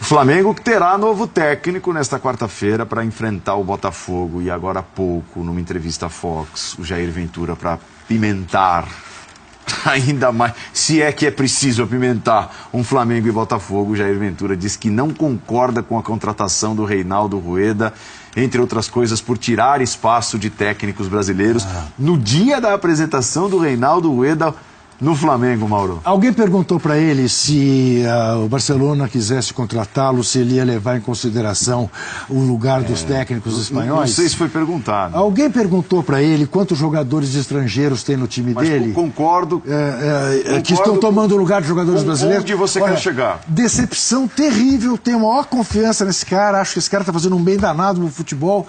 Flamengo que terá novo técnico nesta quarta-feira para enfrentar o Botafogo. E agora há pouco, numa entrevista à Fox, o Jair Ventura, para pimentar ainda mais, se é que é preciso apimentar um Flamengo e Botafogo, o Jair Ventura diz que não concorda com a contratação do Reinaldo Rueda, entre outras coisas, por tirar espaço de técnicos brasileiros no dia da apresentação do Reinaldo Rueda no Flamengo, Mauro. Alguém perguntou para ele se o Barcelona quisesse contratá-lo, se ele ia levar em consideração o lugar dos técnicos espanhóis? Não sei se foi perguntado. Alguém perguntou para ele quantos jogadores estrangeiros tem no time dele? Concordo. Que estão tomando o lugar de jogadores brasileiros. Onde você quer chegar? Decepção terrível, tenho a maior confiança nesse cara, acho que esse cara está fazendo um bem danado no futebol.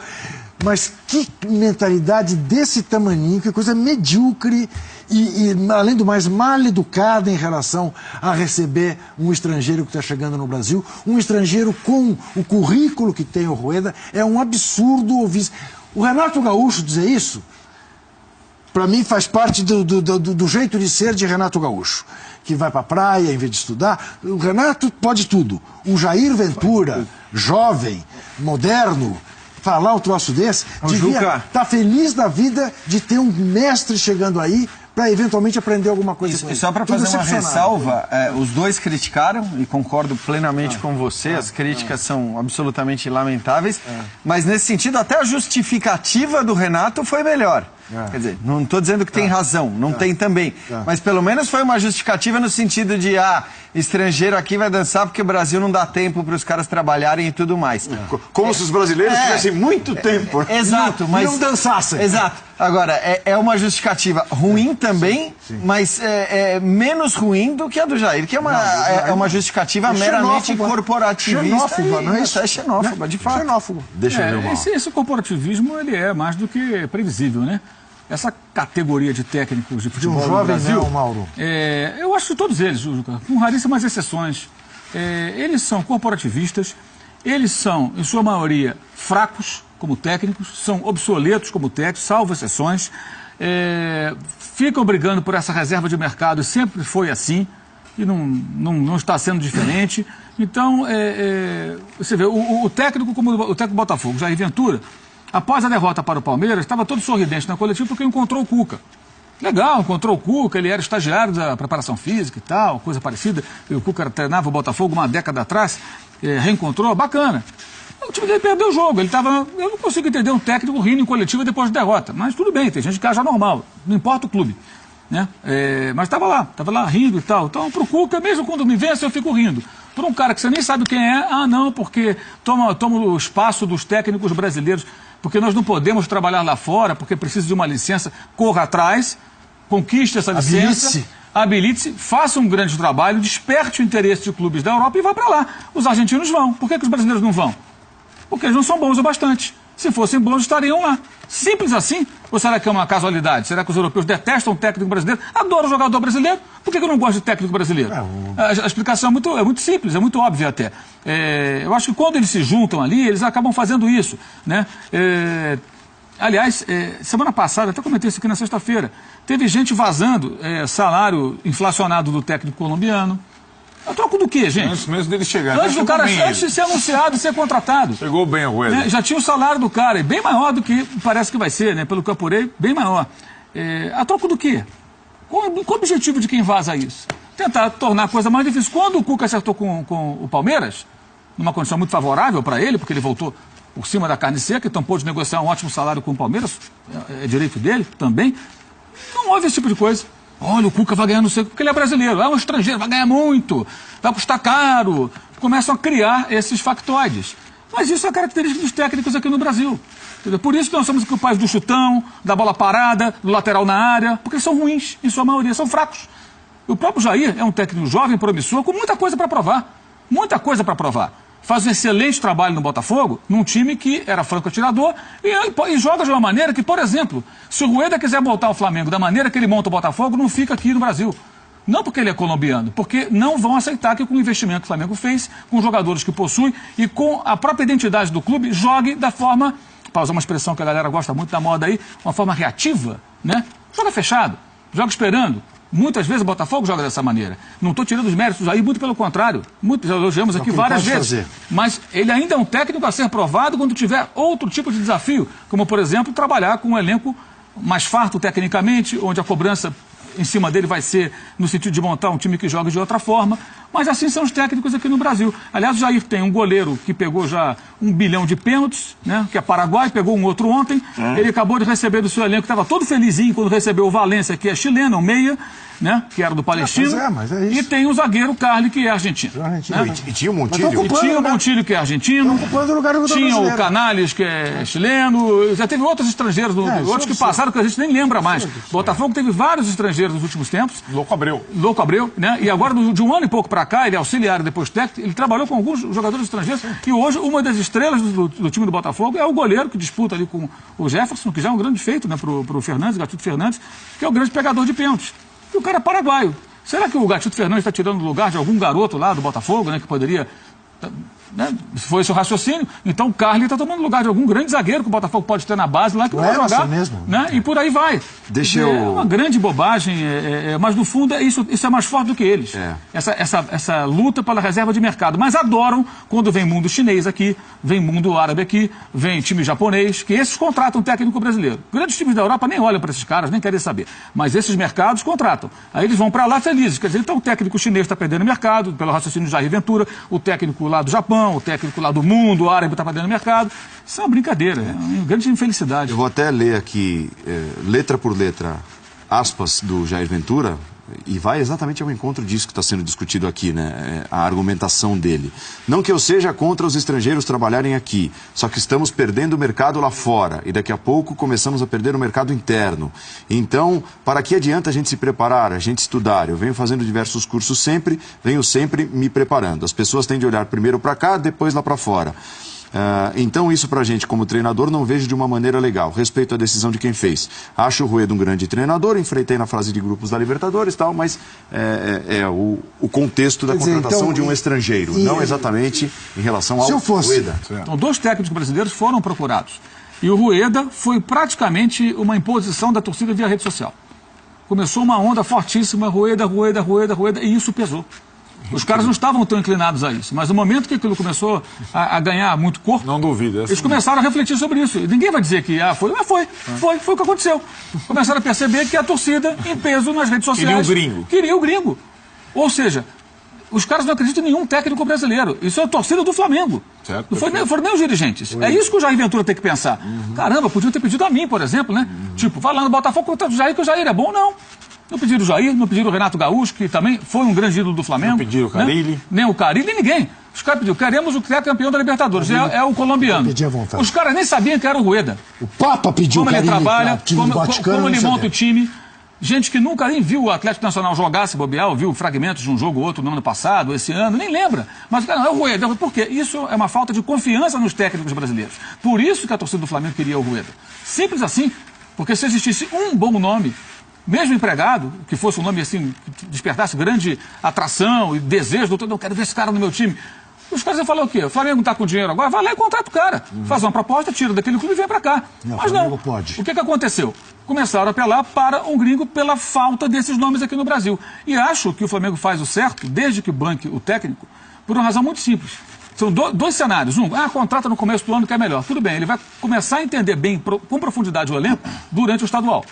Mas que mentalidade desse tamaninho, que coisa medíocre e além do mais, mal educada em relação a receber um estrangeiro que está chegando no Brasil. Um estrangeiro com o currículo que tem o Rueda. É um absurdo ouvir. O Renato Gaúcho dizer isso, para mim, faz parte do jeito de ser de Renato Gaúcho, que vai para a praia em vez de estudar. O Renato pode tudo. O Jair Ventura, jovem, moderno, falar um troço desse, devia estar feliz da vida de ter um mestre chegando aí para eventualmente aprender alguma coisa com ele. E só para fazer uma ressalva, os dois criticaram, e concordo plenamente com você, as críticas são absolutamente lamentáveis, mas nesse sentido até a justificativa do Renato foi melhor. Quer dizer, não estou dizendo que tem razão, não tem também. Mas pelo menos foi uma justificativa no sentido de, estrangeiro aqui vai dançar porque o Brasil não dá tempo para os caras trabalharem e tudo mais. Como se os brasileiros tivessem muito tempo. Exato, mas... não dançassem. Exato. Agora, é uma justificativa ruim também, mas menos ruim do que a do Jair, que é uma justificativa meramente corporativista. Xenófoba, não é isso? É xenófoba, de fato. Xenófobo. Deixa eu ver mal. Esse corporativismo, ele é mais do que previsível, né? Essa categoria de técnicos de futebol no Brasil, Mauro. Eu acho que todos eles, Juca, com raríssimas exceções, eles são corporativistas, eles são, em sua maioria, fracos como técnicos, são obsoletos como técnicos, salvo exceções, ficam brigando por essa reserva de mercado, sempre foi assim, e não está sendo diferente. Então, você vê, o técnico como o técnico do Botafogo, Jair Ventura, após a derrota para o Palmeiras, estava todo sorridente na coletiva porque encontrou o Cuca. Legal, encontrou o Cuca, ele era estagiário da preparação física e tal, coisa parecida. O Cuca treinava o Botafogo uma década atrás, reencontrou, bacana. O time dele perdeu o jogo, eu não consigo entender um técnico rindo em coletiva depois de derrota, mas tudo bem, tem gente que acha normal, não importa o clube. Né? Mas estava lá rindo e tal. Então, para o Cuca, mesmo quando me vence, eu fico rindo. Por um cara que você nem sabe quem é, não, porque toma o espaço dos técnicos brasileiros, porque nós não podemos trabalhar lá fora, porque precisa de uma licença, corra atrás, conquiste essa licença, habilite-se, faça um grande trabalho, desperte o interesse de clubes da Europa e vá para lá. Os argentinos vão. Por que os brasileiros não vão? Porque eles não são bons o bastante. Se fossem bons, estariam lá. Simples assim? Ou será que é uma casualidade? Será que os europeus detestam o técnico brasileiro? Adoram o jogador brasileiro? Por que eu não gosto de técnico brasileiro? A explicação é muito simples, é muito óbvia até. Eu acho que quando eles se juntam ali, eles acabam fazendo isso. Né? Aliás, semana passada, até comentei isso aqui na sexta-feira, teve gente vazando salário inflacionado do técnico colombiano. A troco do quê, gente? Antes mesmo dele chegar. Antes de ser anunciado e ser contratado. Chegou bem o Rueda. Já tinha o salário do cara, e bem maior do que parece que vai ser, né? Pelo que eu apurei, bem maior. A troco do quê? Qual o objetivo de quem vaza isso? Tentar tornar a coisa mais difícil. Quando o Cuca acertou com o Palmeiras, numa condição muito favorável para ele, porque ele voltou por cima da carne seca, então pôde negociar um ótimo salário com o Palmeiras, é direito dele também, não houve esse tipo de coisa. Olha, o Cuca vai ganhar não sei porque ele é brasileiro, é um estrangeiro, vai ganhar muito, vai custar caro. Começam a criar esses factoides. Mas isso é característica dos técnicos aqui no Brasil. Entendeu? Por isso que nós somos aqui o país do chutão, da bola parada, do lateral na área, porque eles são ruins, em sua maioria, são fracos. O próprio Jair é um técnico jovem, promissor, com muita coisa para provar. Muita coisa para provar. Faz um excelente trabalho no Botafogo, num time que era franco atirador, e joga de uma maneira que, por exemplo, se o Rueda quiser montar o Flamengo da maneira que ele monta o Botafogo, não fica aqui no Brasil. Não porque ele é colombiano, porque não vão aceitar que com o investimento que o Flamengo fez, com os jogadores que possui e com a própria identidade do clube, jogue da forma, para usar uma expressão que a galera gosta muito da moda aí, uma forma reativa, né? Joga fechado, joga esperando. Muitas vezes o Botafogo joga dessa maneira. Não estou tirando os méritos aí, muito pelo contrário. Já elogiamos aqui várias vezes. Mas ele ainda é um técnico a ser provado quando tiver outro tipo de desafio, como, por exemplo, trabalhar com um elenco mais farto tecnicamente, onde a cobrança em cima dele vai ser no sentido de montar um time que joga de outra forma. Mas assim são os técnicos aqui no Brasil. Aliás, o Jair tem um goleiro que pegou já 1 bilhão de pênaltis, né, que é Paraguai, pegou um outro ontem. Ele acabou de receber do seu elenco, estava todo felizinho quando recebeu o Valência, que é chileno, um meia, né, que era do Palestino. Mas é isso. E tem o zagueiro Carli, que é argentino. Né? E tinha o Montilho. E tinha o Montilho, que é argentino. Tinha o Canales, que é chileno. Já teve outros estrangeiros, outros que passaram, que a gente nem lembra mais. Botafogo teve vários estrangeiros nos últimos tempos. Louco Abreu, né? E agora, de um ano e pouco para cá, ele é auxiliar, depois técnico, ele trabalhou com alguns jogadores estrangeiros. E hoje, uma das estrelas do time do Botafogo é o goleiro, que disputa ali com o Jefferson, que já é um grande feito, né, pro Fernandes, Gatito Fernandes, que é o grande pegador de pênaltis. E o cara é paraguaio. Será que o Gatito Fernandes está tirando o lugar de algum garoto lá do Botafogo, né, que poderia... Né? Se foi esse o raciocínio, então o Carli está tomando lugar de algum grande zagueiro que o Botafogo pode ter na base lá, que vai jogar mesmo, né? E por aí vai. É uma grande bobagem, mas no fundo isso é mais forte do que eles. Essa luta pela reserva de mercado. Mas adoram quando vem mundo chinês aqui, vem mundo árabe aqui, vem time japonês, que esses contratam técnico brasileiro. Grandes times da Europa nem olham para esses caras, nem querem saber. Mas esses mercados contratam. Aí eles vão para lá felizes. Quer dizer, então o técnico chinês está perdendo mercado, pelo raciocínio de Jair Ventura, o técnico lá do Japão, o técnico lá do mundo, o árabe está perdendo mercado. Isso é uma brincadeira, é uma grande infelicidade. Eu vou até ler aqui, letra por letra, aspas do Jair Ventura, e vai exatamente ao encontro disso que está sendo discutido aqui, né? A argumentação dele. Não que eu seja contra os estrangeiros trabalharem aqui, só que estamos perdendo o mercado lá fora e daqui a pouco começamos a perder o mercado interno. Então, para que adianta a gente se preparar, a gente estudar? Eu venho fazendo diversos cursos sempre, venho sempre me preparando. As pessoas têm de olhar primeiro para cá, depois lá para fora. Então isso pra gente como treinador não vejo de uma maneira legal. Respeito à decisão de quem fez. Acho o Rueda um grande treinador, enfrentei na fase de grupos da Libertadores e tal, mas o contexto da contratação então, de um estrangeiro, não exatamente em relação ao Rueda. Então 2 técnicos brasileiros foram procurados. E o Rueda foi praticamente uma imposição da torcida via rede social. Começou uma onda fortíssima, Rueda, e isso pesou. Os caras não estavam tão inclinados a isso, mas no momento que aquilo começou a ganhar muito corpo, não duvido, eles começaram a refletir sobre isso. E ninguém vai dizer que foi o que aconteceu. Começaram a perceber que a torcida, em peso nas redes sociais, queria o gringo. Ou seja, os caras não acreditam em nenhum técnico brasileiro. Isso é a torcida do Flamengo. Certo, não foram nem os dirigentes. É isso que o Jair Ventura tem que pensar. Caramba, podiam ter pedido a mim, por exemplo, né? Tipo, vai lá no Botafogo contra o Jair, que o Jair é bom, não. Não pediram o Jair, não pediram o Renato Gaúcho, que também foi um grande ídolo do Flamengo. Não pediram o Carille. Né? Nem o Carille, nem ninguém. Os caras pediram, queremos o que é campeão da Libertadores. É o colombiano. Os caras nem sabiam que era o Rueda. O Papa pediu como ele trabalha, como ele monta o time. Gente que nunca nem viu o Atlético Nacional jogar, se bobear, viu fragmentos de um jogo ou outro no ano passado, esse ano, nem lembra. Mas cara, é o Rueda. Por quê? Isso é uma falta de confiança nos técnicos brasileiros. Por isso que a torcida do Flamengo queria o Rueda. Simples assim. Porque se existisse um bom nome, mesmo empregado, que fosse um nome assim, que despertasse grande atração e desejo, eu quero ver esse cara no meu time. Os caras iam falar o quê? O Flamengo não está com dinheiro agora, vai lá e contrata o cara. Faz uma proposta, tira daquele clube e vem para cá. Mas não. Pode. O que aconteceu? Começaram a apelar para um gringo pela falta desses nomes aqui no Brasil. E acho que o Flamengo faz o certo, desde que banque o técnico, por uma razão muito simples. São 2 cenários. Contrata no começo do ano que é melhor. Tudo bem, ele vai começar a entender bem, com profundidade, o elenco durante o estadual.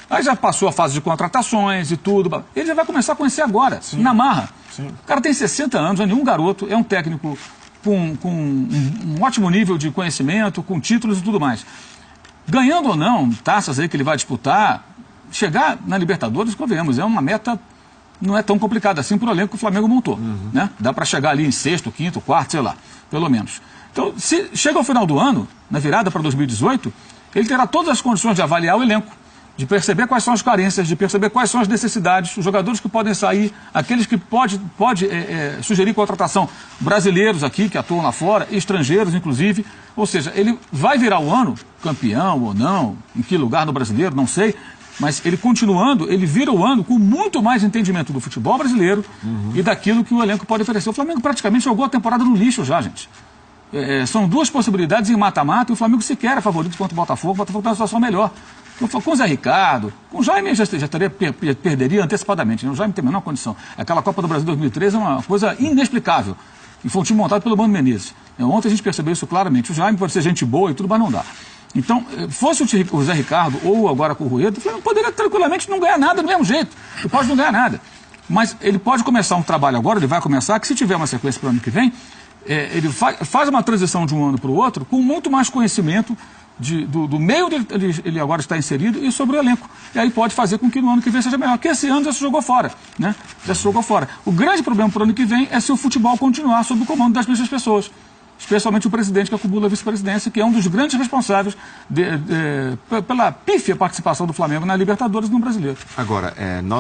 Aí já passou a fase de contratações e tudo. Ele já vai começar a conhecer agora, na marra. Sim. O cara tem 60 anos, não é nenhum garoto, é um técnico com um ótimo nível de conhecimento, com títulos e tudo mais. Ganhando ou não, taças aí que ele vai disputar, chegar na Libertadores, convenhamos, é uma meta, não é tão complicada assim para o elenco que o Flamengo montou. Né? Dá para chegar ali em 6º, 5º, 4º, sei lá, pelo menos. Então, se chega ao final do ano, na virada para 2018, ele terá todas as condições de avaliar o elenco, de perceber quais são as carências, de perceber quais são as necessidades, os jogadores que podem sair, aqueles que pode sugerir contratação, brasileiros aqui que atuam lá fora, estrangeiros inclusive, ou seja, ele vai virar o ano, campeão ou não, em que lugar no brasileiro, não sei, mas ele continuando, ele vira o ano com muito mais entendimento do futebol brasileiro e daquilo que o elenco pode oferecer. O Flamengo praticamente jogou a temporada no lixo já, gente. São 2 possibilidades em mata-mata e o Flamengo sequer é favorito contra o Botafogo está numa situação melhor. Com o Zé Ricardo, com o Jaime já perderia antecipadamente, né? O Jaime tem a menor condição. Aquela Copa do Brasil 2013 é uma coisa inexplicável. E foi um time montado pelo Mano Menezes. Ontem a gente percebeu isso claramente. O Jaime pode ser gente boa e tudo, mas não dá. Então, fosse o Zé Ricardo ou agora com o Rueda, o Flamengo poderia tranquilamente não ganhar nada do mesmo jeito. Ele pode não ganhar nada. Mas ele pode começar um trabalho agora, ele vai começar, que se tiver uma sequência para o ano que vem, ele faz uma transição de um ano para o outro com muito mais conhecimento do meio ele agora está inserido e sobre o elenco. E aí pode fazer com que no ano que vem seja melhor. Porque esse ano já se jogou fora, né? Já se jogou fora. O grande problema para o ano que vem é se o futebol continuar sob o comando das mesmas pessoas. Especialmente o presidente que acumula a vice-presidência, que é um dos grandes responsáveis pela pífia participação do Flamengo na Libertadores e no Brasileiro. Agora, nós